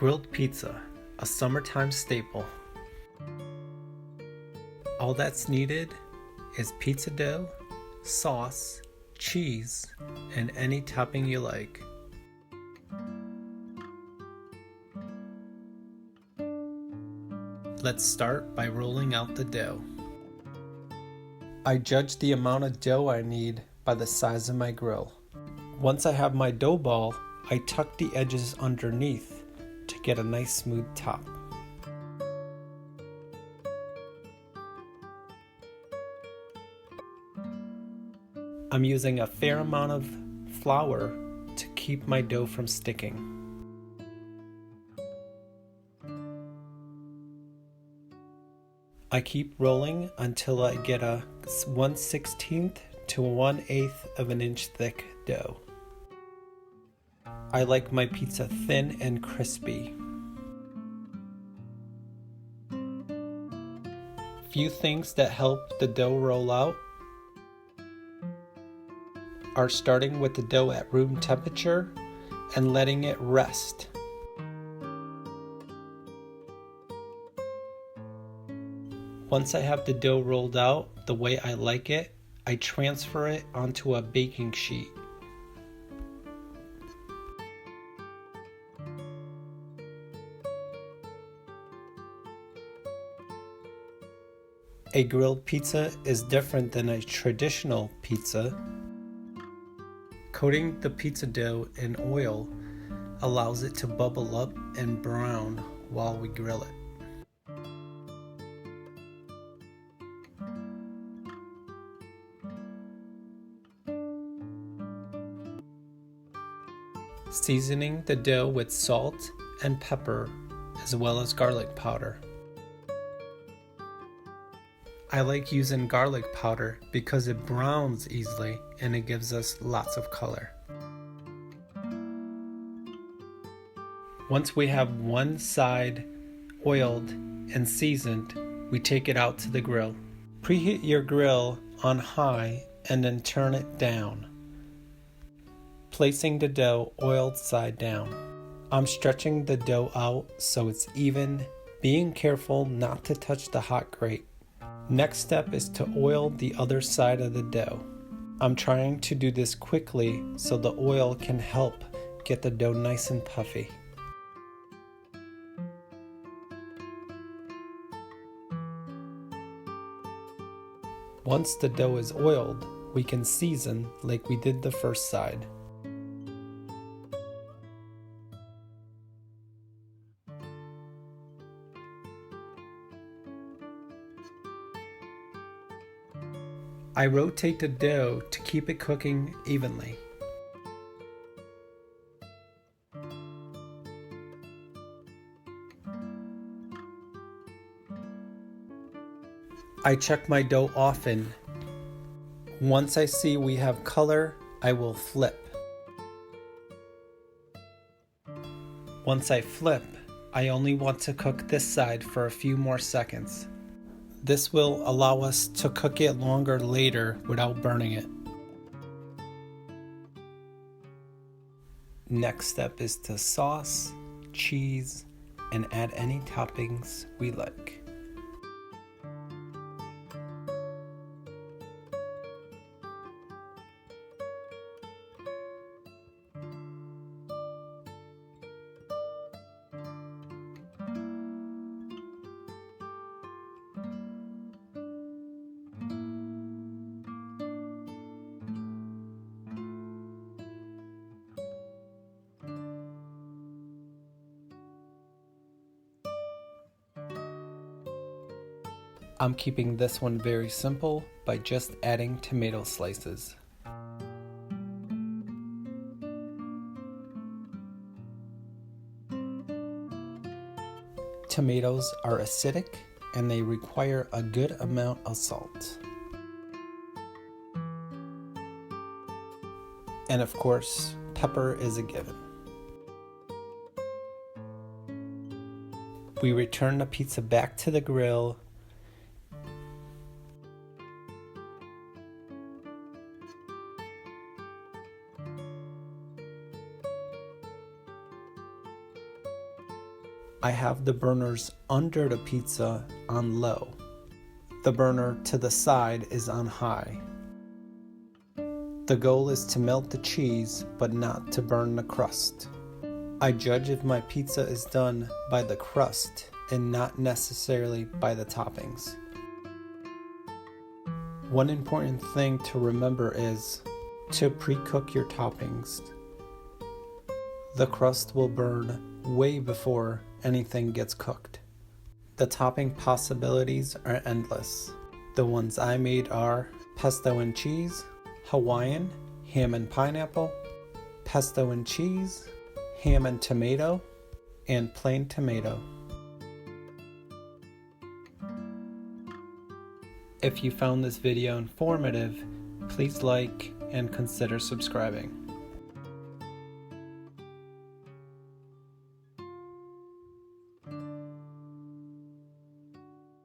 Grilled pizza, a summertime staple. All that's needed is pizza dough, sauce, cheese, and any topping you like. Let's start by rolling out the dough. I judge the amount of dough I need by the size of my grill. Once I have my dough ball, I tuck the edges underneath to get a nice smooth top. I'm using a fair amount of flour to keep my dough from sticking. I keep rolling until I get a 1/16 to 1/8 of an inch thick dough. I like my pizza thin and crispy. Few things that help the dough roll out are starting with the dough at room temperature and letting it rest. Once I have the dough rolled out the way I like it, I transfer it onto a baking sheet. A grilled pizza is different than a traditional pizza. Coating the pizza dough in oil allows it to bubble up and brown while we grill it. Seasoning the dough with salt and pepper as well as garlic powder. I like using garlic powder because it browns easily and it gives us lots of color. Once we have one side oiled and seasoned, we take it out to the grill. Preheat your grill on high and then turn it down, placing the dough oiled side down. I'm stretching the dough out so it's even, being careful not to touch the hot grate. Next step is to oil the other side of the dough. I'm trying to do this quickly so the oil can help get the dough nice and puffy. Once the dough is oiled, we can season like we did the first side. I rotate the dough to keep it cooking evenly. I check my dough often. Once I see we have color, I will flip. Once I flip, I only want to cook this side for a few more seconds. This will allow us to cook it longer later without burning it. Next step is to sauce, cheese, and add any toppings we like. I'm keeping this one very simple by just adding tomato slices. Tomatoes are acidic and they require a good amount of salt. And of course, pepper is a given. We return the pizza back to the grill. I have the burners under the pizza on low. The burner to the side is on high. The goal is to melt the cheese, but not to burn the crust. I judge if my pizza is done by the crust and not necessarily by the toppings. One important thing to remember is to pre-cook your toppings. The crust will burn way before anything gets cooked. The topping possibilities are endless. The ones I made are pesto and cheese, Hawaiian, ham and pineapple, pesto and cheese, ham and tomato, and plain tomato. If you found this video informative, please like and consider subscribing.